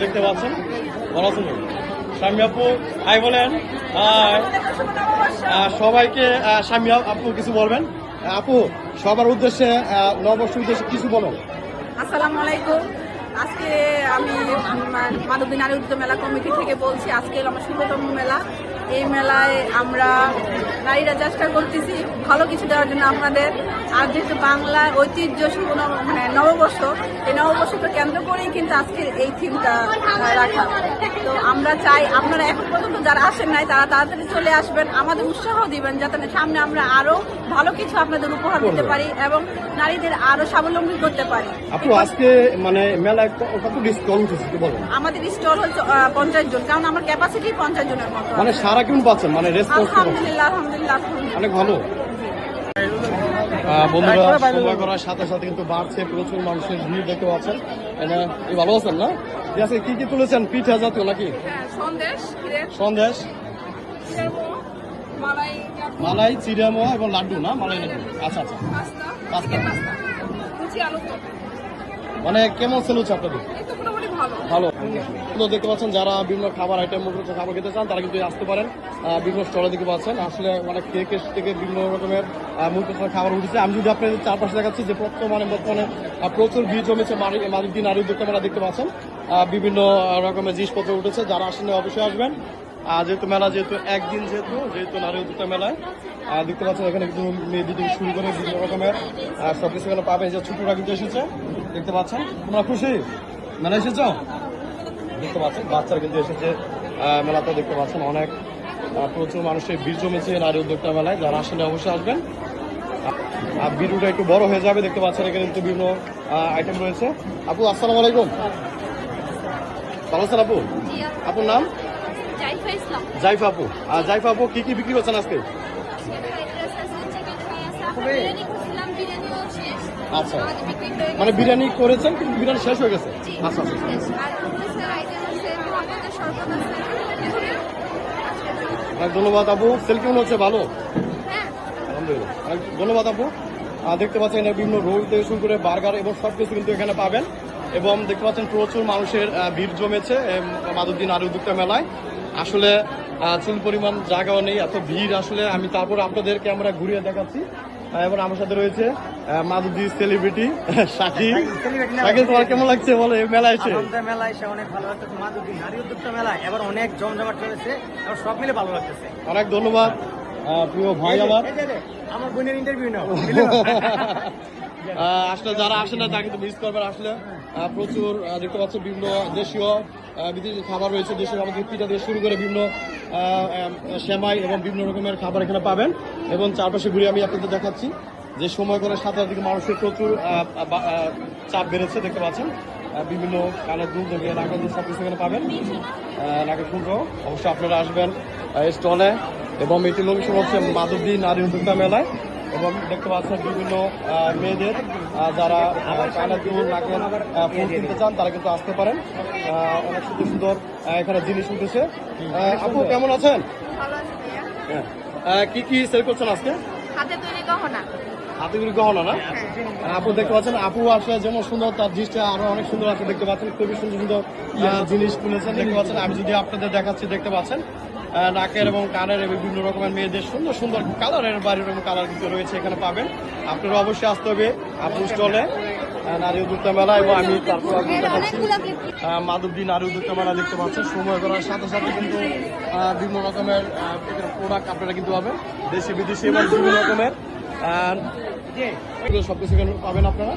দেখতে পাচ্ছেন। ভালো আছেন শাম্মী আপু? হাই বলেন। সবাইকে শাম্মী আপু কিছু বলবেন? আপু সবার উদ্দেশ্যে নববর্ষের উদ্দেশ্যে কিছু বলেন। আসসালামু আলাইকুম। আজকে আমি মানবী নারী উদ্যোগ মেলা কমিটি থেকে বলছি। আজকে আমার ষোলতম মেলা। এই মেলায় আমরা নারীরা চেষ্টা করতেছি ভালো কিছু দেওয়ার জন্য আপনাদের। আর যেহেতু বাংলা ঐতিহ্য মানে নববর্ষ, এই নববর্ষকে কেন্দ্র করেই কিন্তু আজকের এই থিমটা রাখা। তো আমরা চাই আপনারা এখন পর্যন্ত যারা আসেন নাই তারা তাড়াতাড়ি চলে আসবেন, আমাদের উৎসাহ দিবেন যাতে সামনে আমরা আরো ভালো কিছু আপনাদের উপহার দিতে পারি এবং নারীদের আরো স্বাবলম্বী করতে পারি। আপু আজকে মানে মেলায় কতটি স্টল উঠেছে বলেন? আমাদের স্টল হচ্ছে 50 জন, কারণ আমার ক্যাপাসিটি 50 জনের মতো। মানে সারা কেমন পাচ্ছেন? মানে রেসপন্স আলহামদুলিল্লাহ আলহামদুলিল্লাহ অনেক ভালো। বন্ধুরা সময় করার সাথে সাথে কিন্তু বাড়ছে, প্রচুর মানুষের ভিড় দেখতে পাচ্ছেন। ভালো আছেন না? আজকে কি কি তুলেছেন? পিঠা জাতীয় নাকি? সন্দেশ, মালাই, চিড়ামোয়া এবং লাড্ডু না? মালাই লাড্ডু। আচ্ছা আচ্ছা, পাস্তা। মানে কেমন সেল হচ্ছে আপনাদের? ভালো। তো দেখতে পাচ্ছেন যারা বিভিন্ন খাবার আইটেম খাবার খেতে চান তারা কিন্তু আসতে পারেন। বিভিন্ন স্টলে দেখতে পাচ্ছেন আসলে অনেক কেকের থেকে বিভিন্ন রকমের মুখরোচক খাবার উঠেছে। আমি যদি আপনাদের চারপাশে দেখাচ্ছি যে বর্তমানে প্রচুর ভিড় জমেছে মানবী নারী উদ্যোক্তা মেলা দেখতে পাচ্ছেন। বিভিন্ন রকমের জিনিসপত্র উঠেছে। যারা আসেন অবশ্যই আসবেন। যেহেতু মেলা একদিন যেহেতু নারী উদ্যোক্তা মেলায় দেখতে পাচ্ছেন এখানে কিন্তু মেয়েদের থেকে শুরু করে বিভিন্ন রকমের সবকিছু এখানে পাবেন। যে ছোটরা কিন্তু এসেছে দেখতে পাচ্ছেন। তোমরা খুশি মেলা এসেছ? দেখতে পাচ্ছেন বাচ্চারা কিন্তু এসেছে মেলাতে দেখতে পাচ্ছেন। অনেক প্রচুর মানুষের ভিড় জমেছে নারী উদ্যোক্তা মেলায়। যারা আসলে অবশ্যই আসবেন। আর ভিডিওটা একটু বড় হয়ে যাবে দেখতে পাচ্ছেন। এখানে কিন্তু বিভিন্ন আইটেম রয়েছে। আপু আসসালামু আলাইকুম। ভালো আছেন আপু? আপুর নাম? জাইফা আপু। জাইফা আপু কি কি বিক্রি করছেন আজকে? আচ্ছা, মানে বিরিয়ানি করেছেন কিন্তু বিরিয়ানি শেষ হয়ে গেছে। আচ্ছা আচ্ছা, ধন্যবাদ আপু। সেল কেমন হচ্ছে? ভালো, আলহামদুলিল্লাহ, ধন্যবাদ আপু। দেখতে পাচ্ছেন এখানে বিভিন্ন রোল থেকে শুরু করে বার্গার এবং সবকিছু কিন্তু এখানে পাবেন। এবং দেখতে পাচ্ছেন প্রচুর মানুষের ভিড় জমেছে মানবী নারী উদ্যোক্তা মেলায়। আসলে চুল পরিমাণ জায়গাও নেই, এত ভিড়। আসলে আমি তারপর আপনাদেরকে আমরা ঘুরিয়ে দেখাচ্ছি। এবং আমার সাথে রয়েছে মাধবী সেলিব্রিটি শাকিল। শাকিল, তোমার কেমন লাগছে বলো এই মেলা এসে? মেলা এসে অনেক ভালো লাগতেছে। মাধবী নারী উদ্যোক্তা মেলা এবার অনেক জমজমাট চলেছে, সব মিলে ভালো লাগতেছে। অনেক ধন্যবাদ প্রিয় ভাই আমার বোনের ইন্টারভিউ নাও। আসলে যারা আসে না তারা কিন্তু মিস করবেন। আসলে প্রচুর দেখতে পাচ্ছেন বিভিন্ন দেশীয় বিদেশি খাবার রয়েছে। দেশীয় খাবার পিঠা দিয়ে শুরু করে বিভিন্ন সেমাই এবং বিভিন্ন রকমের খাবার এখানে পাবেন। এবং চারপাশে ঘুরে আমি আপনাদের দেখাচ্ছি যে সময় করার সাথে সাথে মানুষের প্রচুর চাপ বেড়েছে দেখতে পাচ্ছেন। বিভিন্ন কানের দুল থেকে নাকের দুল সব কিছু এখানে পাবেন। নাকের ফুলটাও অবশ্যই আপনারা আসবেন স্টলে। এবং এটি লোকেশন হচ্ছে মাধবী নারী উদ্যোক্তা মেলায়। এবং দেখতে পাচ্ছেন বিভিন্ন মেয়েদের যারা কানের দুল নাকের ফুল কিনতে চান তারা কিন্তু আসতে পারেন। অনেক সুন্দর সুন্দর এখানে জিনিস উঠেছে। আপু কেমন আছেন? কি কি সেল করছেন আজকে? হাতে তৈরি গহনা। হাতে তৈরি গহনা না? আপু দেখতে পাচ্ছেন আপু আসলে যেমন সুন্দর তার জিনিসটা আরো অনেক সুন্দর আছে দেখতে পাচ্ছেন। খুবই সুন্দর সুন্দর জিনিস তুলেছেন দেখতে পাচ্ছেন। আমি যদি আপনাদের দেখাচ্ছি দেখতে পাচ্ছেন নাকের এবং কানের বিভিন্ন রকমের মেয়েদের সুন্দর সুন্দর কালারের বাড়ির কালার কিন্তু রয়েছে এখানে পাবেন। আপনারা অবশ্যই আসতে হবে আপুর স্টলে নারী উদ্যোক্তা মেলা। এবং আমি তারপর দেখাচ্ছি মাধবী নারী উদ্যোক্তা মেলা দেখতে পাচ্ছেন। সময় করার সাথে সাথে কিন্তু বিভিন্ন রকমের প্রোডাক্ট আপনারা কিন্তু পাবেন, দেশি বিদেশি এবং বিভিন্ন রকমের সবকিছু পাবেন আপনারা।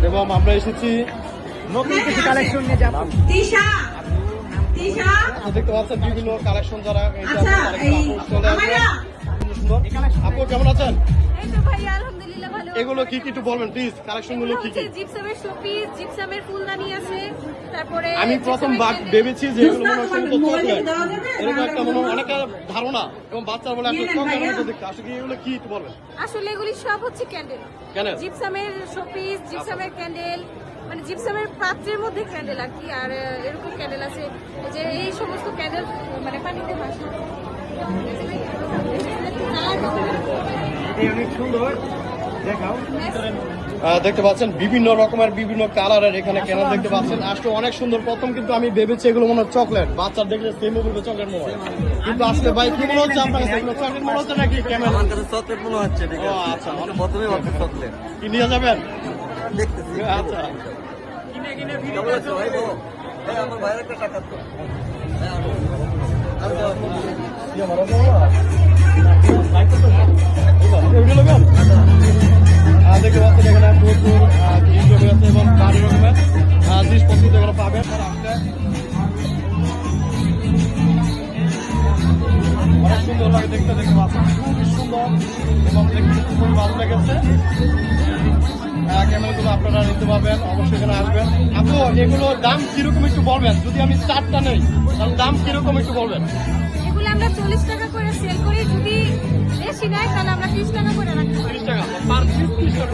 এবং আমরা এসেছি নতুন কিছু কালেকশন নিয়ে যাবো। দেখতে পাচ্ছেন বিভিন্ন কালেকশন যারা আপু কেমন আছেন? এগুলো কি কি একটু বলবেন প্লিজ? কালেকশন গুলো কি কি? জিপসামের শোপিস, জিপসামের ফুলদানি আছে। তারপরে আমি প্রথম ভেবেছি যে এগুলো মনে হয় এরকম একটা মনে অনেক ধারণা এবং বাচ্চারা বলে আসলে দেখতে আসলে এগুলো কি একটু বলবেন? আসলে এগুলি সব হচ্ছে ক্যান্ডেল। জিপসামের শোপিস, জিপসামের ক্যান্ডেল, মানে জিপসামের পাত্রের মধ্যে ক্যান্ডেল আর কি। আর এরকম ক্যান্ডেল আছে যে এই সমস্ত ক্যান্ডেল মানে পানিতে ভাসে। অনেক সুন্দর দেখাও। দেখতে পাচ্ছেন বিভিন্ন রকমের বিভিন্ন কালারের এখানে ক্যামেল দেখতে পাচ্ছেন। আসলে অনেক সুন্দর। প্রথম কিন্তু আমি ভেবেছি এগুলো মনে হয় চকলেট, বাচ্চা দেখলে সেম বলবে চকলেট মনে হয়, কিন্তু আসলে ভাই কি মনে হচ্ছে আপনার কাছে? এগুলো চকলেট মনে হচ্ছে নাকি ক্যামেল? আমার কাছে চকলেট মনে হচ্ছে। ঠিক ও আছে, আচ্ছা, মানে প্রথমেই ভাবছি চকলেট। কি নিয়ে যাবেন? দেখতেছি। আচ্ছা, কেমন আছে ভাই? বলো ভাই, আমার ভাইয়ের একটা টাকা তো। হ্যাঁ, আমি দেখতে পাচ্ছেন এখানে প্রচুর জিনিস জমে আছে এবং ভারী রকমের জিনিসপত্র এখানে পাবেন। অনেক সুন্দর লাগে দেখতে পাচ্ছেন, খুবই সুন্দর এবং দেখতে খুবই ভালো লেগেছে। ক্যামেরাগুলো আপনারা নিতে পারবেন, অবশ্যই এখানে আসবেন। আপু এগুলোর দাম কিরকম একটু বলবেন? যদি আমি 4টা নেই তাহলে দাম কিরকম একটু বলবেন? এগুলো আমরা 40 টাকা করে সেল করি, যদি বেশি নেয় তাহলে আমরা 30 টাকা করে রাখতে পারি। 30 টাকা পার পিস, 30 টাকা।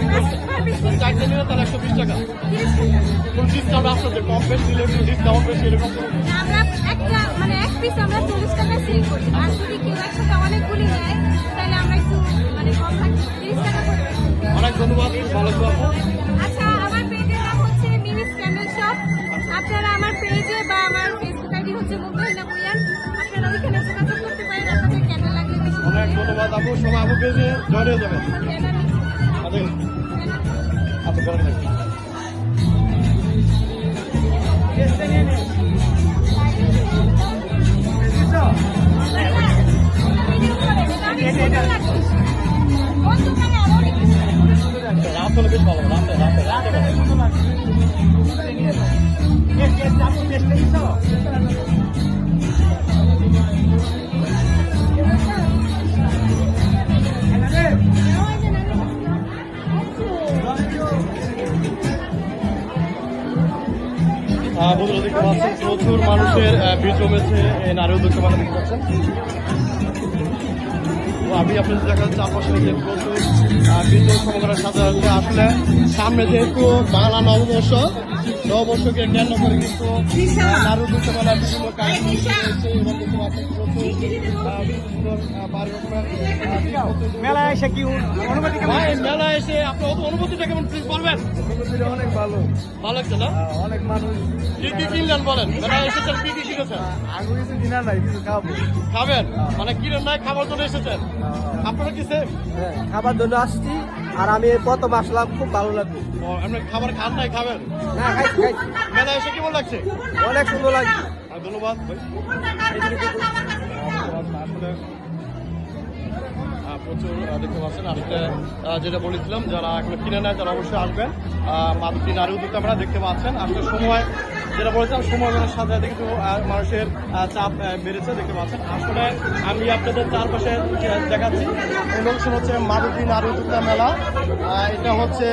4টা নিলে তাহলে 120 টাকা। 30 টাকা। কোন ডিসকাউন্ট আসছে যে কম বেশি নিলে একটু ডিসকাউন্ট বেশি এরকম কোনো? আমরা একটা মানে এক পিস আমরা 40 টাকা সেল করি, আর যদি কেউ একসাথে অনেকগুলি নেয় তাহলে আমরা একটু মানে কম রাখি, 30 টাকা করে রাখি। অনেক ধন্যবাদ, ভালো থাকবেন আপু। আচ্ছা, আমার পেজের নাম হচ্ছে মিমিস ক্যান্ডেল শপ। আপনারা আমার পেজে বা আমার ফেসবুক আইডি হচ্ছে মুমতাহিনা বুয়ান, আপনারা ওইখানে যোগাযোগ করতে পারেন। আপনাদের ক্যান্ডেল লাগলে বেশি অনেক ধন্যবাদ আপু, সবাই আপু পেজে জয়েন হয়ে যাবেন। আচ্ছা করে রাখি। রাত হলে বেশ ভালো, রাতে রাতে রাতে ভালো। বন্ধুরা দেখতে পাচ্ছেন প্রচুর মানুষের ভিড় জমেছে এই নারী উদ্যোক্তা মেলা দেখতে পাচ্ছেন। তো আমি আপনাদের দেখা যাচ্ছে চারপাশে যে প্রচুর ভিড় সমগ্র সাথে হচ্ছে। আসলে সামনে যেহেতু বাংলা নববর্ষকে কেন্দ্র করে কিন্তু নারী উদ্যোক্তা মেলা বিভিন্ন কার্যক্রম রয়েছে এবং দেখতে পাচ্ছেন প্রচুর বাড়ি রকমের মেলা এসে কি অনুমতি কেমন? ভাই, মেলায় এসে আপনার অনুভূতিটা কেমন প্লিজ বলবেন? অনুমতিটা অনেক ভালো, ভালো লাগছে না? অনেক মানুষ। কি কি কিনলেন বলেন? মেলায় এসেছেন, কি কি কিনেছেন? আগে কিছু কিনা নাই, কিছু খাবো। খাবেন মানে কিনেন নাই, খাবার জন্য এসেছেন? আপনারা কি সেম? হ্যাঁ, খাবার জন্য আসছি, আর আমি প্রথম আসলাম, খুব ভালো লাগলো। আপনি খাবার খান নাই, খাবেন? না, খাইছি খাইছি, মেলায় এসে কেমন লাগছে? অনেক সুন্দর লাগছে। ধন্যবাদ ভাই। আসলে প্রচুর দেখতে পাচ্ছেন। আসলে যেটা বলেছিলাম, যারা এখনো কিনে নেয় তারা অবশ্যই আসবেন। মাদুকি নারী উদ্যোক্তা আপনারা দেখতে পাচ্ছেন। আসলে সময় যেটা বলেছিলাম, সময় সাথে সাথে কিন্তু মানুষের চাপ বেড়েছে দেখতে পাচ্ছেন। আসলে আমি আপনাদের চারপাশে দেখাচ্ছি। এই লোকেশন হচ্ছে মাদুকি নারী উদ্যোক্তা মেলা। এটা হচ্ছে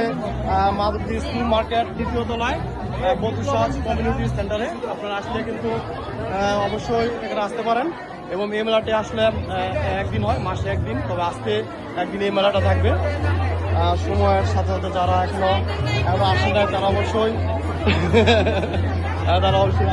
মাদুকি স্কুল মার্কেট, 3য় তলায়, বন্ধুসজ কমিউনিটি সেন্টারে। আপনারা আসলে কিন্তু অবশ্যই এখানে আসতে পারেন। এবং এই মেলাটি আসলে একদিন হয়, মাসে একদিন, তবে আজকে একদিন এই মেলাটা থাকবে। সময়ের সাথে সাথে যারা এখনো আসেন তারা অবশ্যই তারা অবশ্যই